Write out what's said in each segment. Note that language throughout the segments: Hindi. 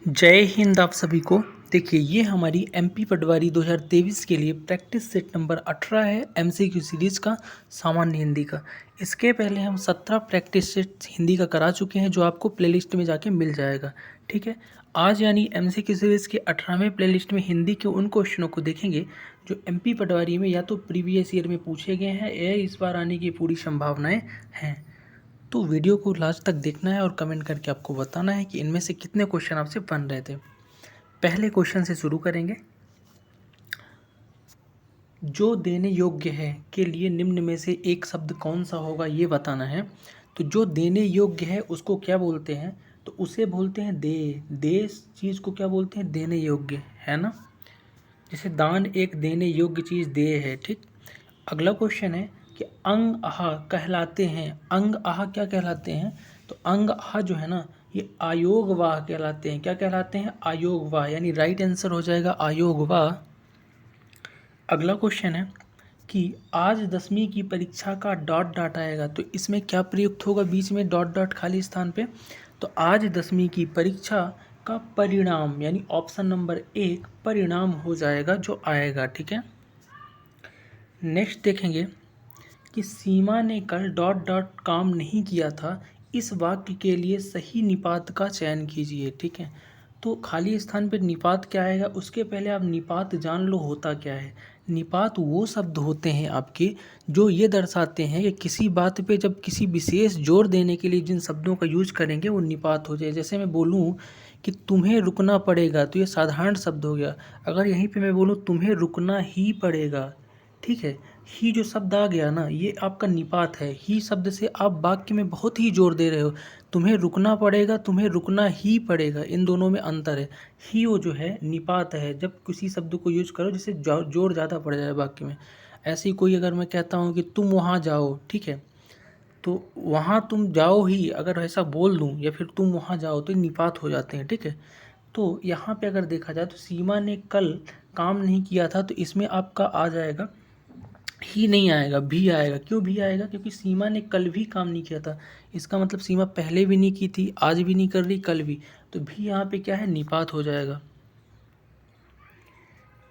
जय हिंद आप सभी को। देखिए ये हमारी एमपी पटवारी 2023 के लिए प्रैक्टिस सेट नंबर 18 है एमसीक्यू सीरीज़ का सामान्य हिंदी का। इसके पहले हम 17 प्रैक्टिस सेट हिंदी का करा चुके हैं जो आपको प्लेलिस्ट में जाके मिल जाएगा। ठीक है, आज यानी एमसीक्यू सीरीज़ के 18वें प्लेलिस्ट में हिंदी के उन क्वेश्चनों को देखेंगे जो एमपी पटवारी में या तो प्रीवियस ईयर में पूछे गए हैं या इस बार आने की पूरी संभावनाएँ हैं। तो वीडियो को लास्ट तक देखना है और कमेंट करके आपको बताना है कि इनमें से कितने क्वेश्चन आपसे बन रहे थे। पहले क्वेश्चन से शुरू करेंगे। जो देने योग्य है के लिए निम्न में से एक शब्द कौन सा होगा ये बताना है। तो जो देने योग्य है उसको क्या बोलते हैं? तो उसे बोलते हैं दे चीज़ को क्या बोलते हैं? देने योग्य, है ना। जैसे दान एक देने योग्य चीज़ दे है। ठीक, अगला क्वेश्चन है कि अंग आह कहलाते हैं। अंग आह क्या कहलाते हैं? तो अंग आह जो है ना ये आयोगवाह कहलाते हैं। क्या कहलाते हैं? आयोगवाह, यानी राइट आंसर हो जाएगा आयोगवाह। अगला क्वेश्चन है कि आज 10वीं की परीक्षा का डॉट डॉट आएगा, तो इसमें क्या प्रयुक्त होगा बीच में डॉट डॉट खाली स्थान पे? तो आज 10वीं की परीक्षा का परिणाम, यानी ऑप्शन नंबर 1 परिणाम हो जाएगा जो आएगा। ठीक है, नेक्स्ट देखेंगे कि सीमा ने कल डॉट डॉट काम नहीं किया था, इस वाक्य के लिए सही निपात का चयन कीजिए। ठीक है, तो खाली स्थान पर निपात क्या आएगा उसके पहले आप निपात जान लो होता क्या है। निपात वो शब्द होते हैं आपके जो ये दर्शाते हैं कि किसी बात पे जब किसी विशेष जोर देने के लिए जिन शब्दों का यूज करेंगे वो निपात हो जाए। जैसे मैं बोलूँ कि तुम्हें रुकना पड़ेगा, तो ये साधारण शब्द हो गया। अगर यहीं पे मैं बोलूँ तुम्हें रुकना ही पड़ेगा, ठीक है, ही जो शब्द आ गया ना ये आपका निपात है। ही शब्द से आप वाक्य में बहुत ही जोर दे रहे हो। तुम्हें रुकना पड़ेगा, तुम्हें रुकना ही पड़ेगा, इन दोनों में अंतर है। ही वो जो है निपात है जब किसी शब्द को यूज करो जिससे जोर ज़्यादा पड़ जाए वाक्य में। ऐसे ही कोई अगर मैं कहता हूँ कि तुम वहाँ जाओ, ठीक है, तो वहाँ तुम जाओ ही अगर ऐसा बोल दूँ या फिर तुम वहाँ जाओ तो निपात हो जाते हैं। ठीक है, तो यहाँ पे अगर देखा जाए तो सीमा ने कल काम नहीं किया था, तो इसमें आपका आ जाएगा ही नहीं आएगा, भी आएगा। क्यों भी आएगा? क्योंकि सीमा ने कल भी काम नहीं किया था। इसका मतलब सीमा पहले भी नहीं की थी, आज भी नहीं कर रही, कल भी। तो भी यहाँ पे क्या है? निपात हो जाएगा।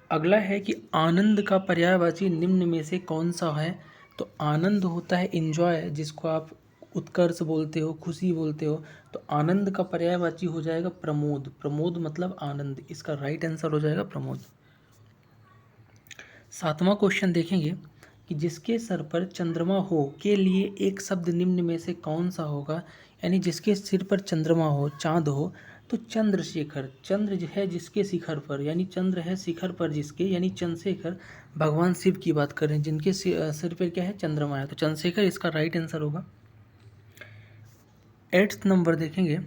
अगला है कि आनंद का पर्यायवाची निम्न में से कौन सा है? तो आनंद होता है एंजॉय, जिसको आप उत्कर्ष बोलते हो, खुशी बोलते हो। तो आनंद का पर्यायवाची हो जाएगा प्रमोद। प्रमोद मतलब आनंद, इसका राइट आंसर हो जाएगा प्रमोद। 7वां क्वेश्चन देखेंगे कि जिसके सर पर चंद्रमा हो के लिए एक शब्द निम्न में से कौन सा होगा? यानी जिसके सिर पर चंद्रमा हो, चांद हो, तो चंद्रशेखर। चंद्र जो है जिसके शिखर पर, यानी चंद्र है शिखर पर जिसके, यानी चंद्रशेखर भगवान शिव की बात करें जिनके सिर पर क्या है? चंद्रमा है, तो चंद्रशेखर इसका राइट आंसर होगा। 8th नंबर देखेंगे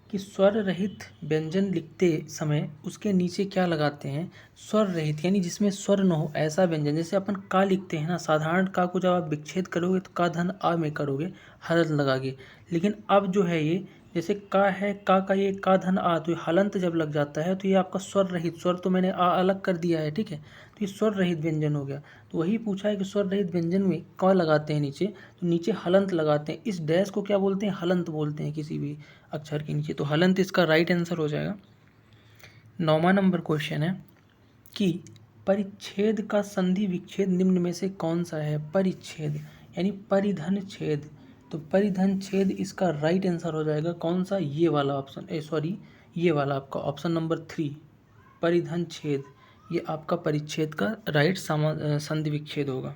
कि स्वर रहित व्यंजन लिखते समय उसके नीचे क्या लगाते हैं? स्वर रहित यानी जिसमें स्वर न हो ऐसा व्यंजन। जैसे अपन का लिखते हैं ना, साधारण का को जब आप विच्छेद करोगे तो का धन आ में करोगे हलंत लगा के। लेकिन अब जो है ये जैसे का है, का ये का धन आ, तो ये हलंत जब लग जाता है तो ये आपका स्वर रहित, स्वर तो मैंने आ अलग कर दिया है, ठीक है, तो ये स्वर रहित व्यंजन हो गया। तो वही पूछा है कि स्वर रहित व्यंजन में क लगाते हैं नीचे, तो नीचे हलंत लगाते हैं। इस डैश को क्या बोलते हैं? हलंत बोलते हैं किसी भी अक्षर के नीचे, तो हलंत इसका राइट आंसर हो जाएगा। 9वां नंबर क्वेश्चन है कि परिच्छेद का संधि विच्छेद निम्न में से कौन सा है? परिच्छेद यानी परिधन छेद, तो परिधन छेद इसका राइट आंसर हो जाएगा कौन सा? ये वाला ऑप्शन, ये वाला आपका ऑप्शन नंबर 3 परिधन छेद, ये आपका परिच्छेद का राइट संधि विच्छेद होगा।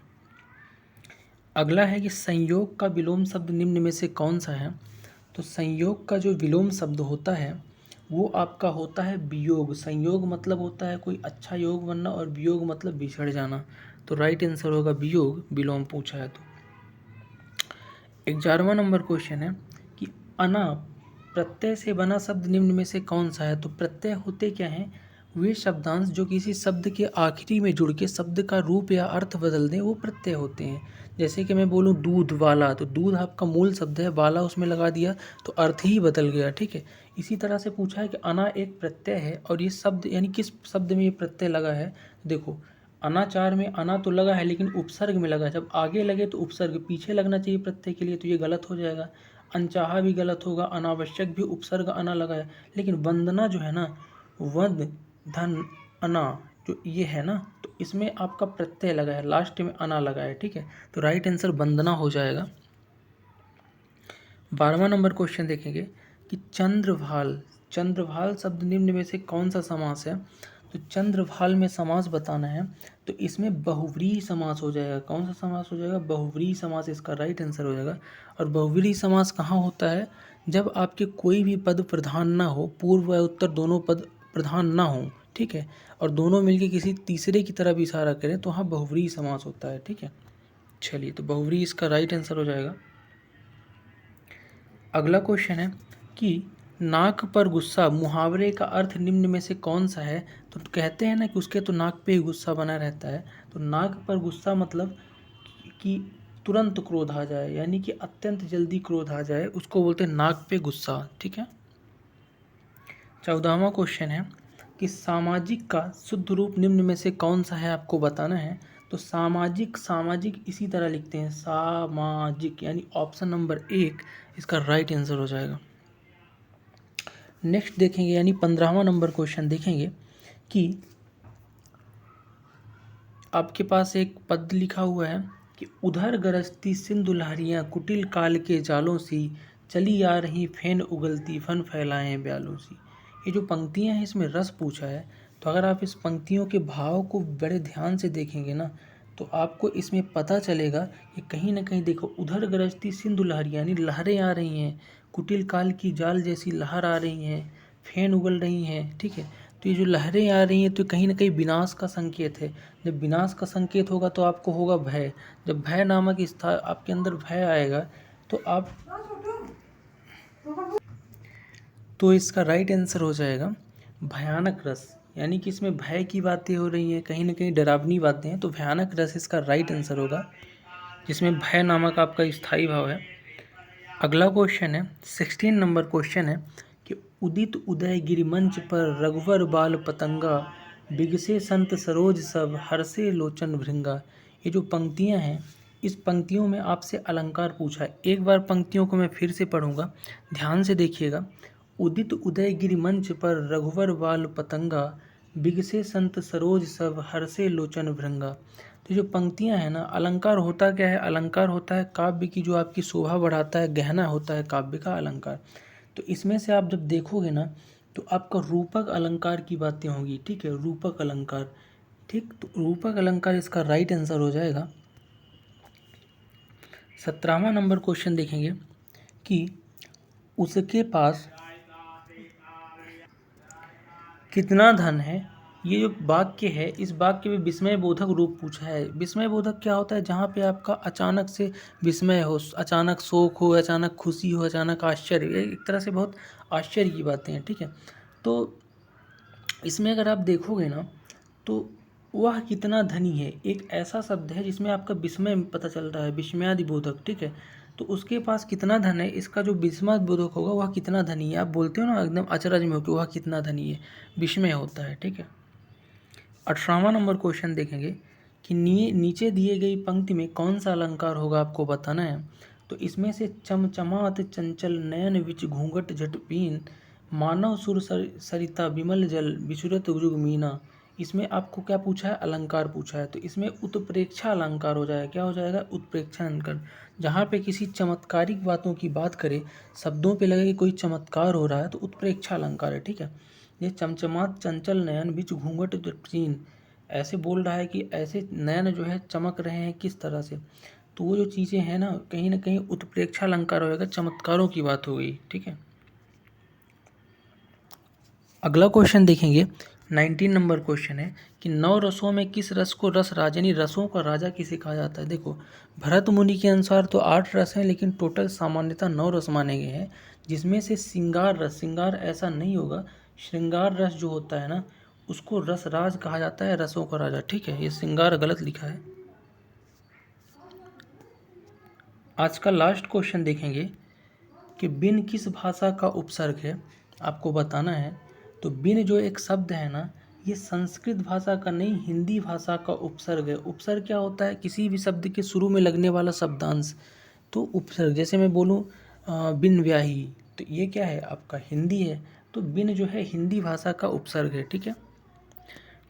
अगला है कि संयोग का विलोम शब्द निम्न में से कौन सा है? तो संयोग का जो विलोम शब्द होता है वो आपका होता है वियोग। संयोग मतलब होता है कोई अच्छा योग बनना और वियोग मतलब बिछड़ जाना, तो राइट आंसर होगा वियोग, विलोम पूछा है तो। 11वां नंबर क्वेश्चन है कि अना प्रत्यय से बना शब्द निम्न में से कौन सा है? तो प्रत्यय होते क्या हैं? वे शब्दांश जो किसी शब्द के आखिरी में जुड़ के शब्द का रूप या अर्थ बदल दें वो प्रत्यय होते हैं। जैसे कि मैं बोलूँ दूध वाला, तो दूध आपका मूल शब्द है, वाला उसमें लगा दिया तो अर्थ ही बदल गया, ठीक है। इसी तरह से पूछा है कि अना एक प्रत्यय है और ये शब्द यानी किस शब्द में ये प्रत्यय लगा है? देखो अनाचार में अना तो लगा है लेकिन उपसर्ग में लगा है। जब आगे लगे तो उपसर्ग, पीछे लगना चाहिए प्रत्यय के लिए, तो ये गलत हो जाएगा। अनचाहा भी गलत होगा, अनावश्यक भी उपसर्ग अना लगा है, लेकिन वंदना जो है ना, वद धन अना जो ये है ना, तो इसमें आपका प्रत्यय लगा है, लास्ट में अना लगा है, ठीक है। तो राइट आंसर वंदना हो जाएगा। 12वां नंबर क्वेश्चन देखेंगे कि चंद्रभाल, चंद्रभाल शब्द निम्न में से कौन सा समास है। तो चंद्रभाल में समास बताना है, तो इसमें बहुव्रीहि समास हो जाएगा। कौन सा समास हो जाएगा? बहुव्रीहि समास इसका राइट आंसर हो जाएगा। और बहुव्रीहि समास कहाँ होता है? जब आपके कोई भी पद प्रधान ना हो, पूर्व व उत्तर दोनों पद प्रधान ना हो, ठीक है, और दोनों मिलके किसी तीसरे की तरफ इशारा करें, तो वहाँ बहुव्रीहि समास होता है, ठीक है। चलिए, तो बहुव्रीहि इसका राइट आंसर हो जाएगा। अगला क्वेश्चन है कि नाक पर गुस्सा मुहावरे का अर्थ निम्न में से कौन सा है। तो कहते हैं ना कि उसके तो नाक पे ही गुस्सा बना रहता है, तो नाक पर गुस्सा मतलब कि तुरंत क्रोध आ जाए, यानी कि अत्यंत जल्दी क्रोध आ जाए, उसको बोलते हैं नाक पे गुस्सा, ठीक है। 14वां क्वेश्चन है कि सामाजिक का शुद्ध रूप निम्न में से कौन सा है, आपको बताना है। तो सामाजिक, सामाजिक इसी तरह लिखते हैं, सामाजिक, यानी ऑप्शन नंबर 1 इसका राइट आंसर हो जाएगा। नेक्स्ट देखेंगे, यानी 15वां नंबर क्वेश्चन देखेंगे कि आपके पास एक पद लिखा हुआ है कि उधर गरजती सिंधु लहरियाँ कुटिल काल के जालों सी, चली आ रही फेन उगलती फन फैलाएं ब्यालों सी। ये जो पंक्तियां हैं इसमें रस पूछा है, तो अगर आप इस पंक्तियों के भाव को बड़े ध्यान से देखेंगे ना, तो आपको इसमें पता चलेगा कि कहीं ना कहीं देखो, उधर गरजती सिंधु लहरियाँ यानी लहरें आ रही हैं, कुटिल काल की जाल जैसी लहर आ रही हैं, फेन उगल रही हैं, ठीक है। तो ये जो लहरें आ रही हैं तो कहीं ना कहीं विनाश का संकेत है। जब विनाश का संकेत होगा तो आपको होगा भय। जब भय नामक आपके अंदर भय आएगा तो आप, तो इसका राइट आंसर हो जाएगा भयानक रस, यानी कि इसमें भय की बातें हो रही हैं, कहीं ना कहीं डरावनी बातें हैं, तो भयानक रस इसका राइट आंसर होगा, जिसमें भय नामक आपका स्थायी भाव है। अगला क्वेश्चन है 16 नंबर क्वेश्चन है कि उदित उदय गिरिमंच पर रघुवर बाल पतंगा, बिगसे संत सरोज सब हर्षे लोचन भृंगा। ये जो पंक्तियां हैं, इस पंक्तियों में आपसे अलंकार पूछा है। एक बार पंक्तियों को मैं फिर से पढ़ूंगा, ध्यान से देखिएगा। उदित उदय गिरिमंच पर रघुवर बाल पतंगा, बिगसे संत सरोज सब हर्षे लोचन भृंगा। तो जो पंक्तियां हैं ना, अलंकार होता क्या है? अलंकार होता है काव्य की जो आपकी शोभा बढ़ाता है, गहना होता है काव्य का अलंकार। तो इसमें से आप जब देखोगे ना, तो आपका रूपक अलंकार की बातें होंगी, ठीक है, रूपक अलंकार, ठीक। तो रूपक अलंकार इसका राइट आंसर हो जाएगा। 17वां नंबर क्वेश्चन देखेंगे कि उसके पास कितना धन है। ये जो वाक्य है, इस वाक्य में विस्मय बोधक रूप पूछा है। विस्मय बोधक क्या होता है? जहाँ पे आपका अचानक से विस्मय हो, अचानक शोक हो, अचानक खुशी हो, अचानक आश्चर्य, एक तरह से बहुत आश्चर्य की बातें हैं, ठीक है। तो इसमें अगर आप देखोगे ना, तो वह कितना धनी है, एक ऐसा शब्द है जिसमें आपका विस्मय पता चल रहा है, विस्मयादि बोधक, ठीक है। तो उसके पास कितना धन है, इसका जो विस्मय बोधक होगा वह कितना धनी है। आप बोलते हो ना एकदम अचरज में हो कि वह कितना धनी है, विस्मय होता है, ठीक है। 18वां नंबर क्वेश्चन देखेंगे कि नीचे दिए गई पंक्ति में कौन सा अलंकार होगा, आपको बताना है। तो इसमें से चमचमात चंचल नयन विच घूंघट झटपीन, मानव सुर सरिता विमल जल विचुरत जुग मीना। इसमें आपको क्या पूछा है? अलंकार पूछा है। तो इसमें उत्प्रेक्षा अलंकार हो जाएगा। क्या हो जाएगा? उत्प्रेक्षा अलंकार। जहाँ पे किसी चमत्कारिक बातों की बात करें, शब्दों पे लगे कि कोई चमत्कार हो रहा है, तो उत्प्रेक्षा अलंकार है, ठीक है। ये चमचमात चंचल नयन बीच घूंघट जटचीन, ऐसे बोल रहा है कि ऐसे नयन जो है चमक रहे हैं किस तरह से। तो वो जो चीज़ें हैं ना कहीं उत्प्रेक्षा अलंकार होएगा, चमत्कारों की बात हो गई, ठीक है। अगला क्वेश्चन देखेंगे, 19 नंबर क्वेश्चन है कि 9 रसों में किस रस को रस राज, यानी रसों का राजा किसे कहा जाता है। देखो, भरत मुनि के अनुसार तो 8 रस हैं, लेकिन टोटल सामान्यतः 9 रस माने गए हैं, जिसमें से श्रृंगार रस, श्रृंगार ऐसा नहीं होगा, श्रृंगार रस जो होता है ना, उसको रसराज कहा जाता है, रसों का राजा, ठीक है। ये श्रृंगार गलत लिखा है। आज का लास्ट क्वेश्चन देखेंगे कि बिन किस भाषा का उपसर्ग है, आपको बताना है। तो बिन जो एक शब्द है ना, ये संस्कृत भाषा का नहीं, हिंदी भाषा का उपसर्ग है। उपसर्ग क्या होता है? किसी भी शब्द के शुरू में लगने वाला शब्दांश। तो उपसर्ग, जैसे मैं बोलूँ बिन ब्याही, तो ये क्या है आपका हिंदी है। तो बिन जो है हिंदी भाषा का उपसर्ग है, ठीक है।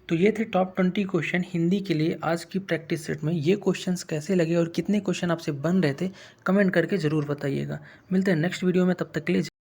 तो ये थे टॉप 20 क्वेश्चन हिंदी के लिए आज की प्रैक्टिस सेट में। ये क्वेश्चंस कैसे लगे और कितने क्वेश्चन आपसे बन रहे थे कमेंट करके ज़रूर बताइएगा। मिलते हैं नेक्स्ट वीडियो में, तब तक के लिए।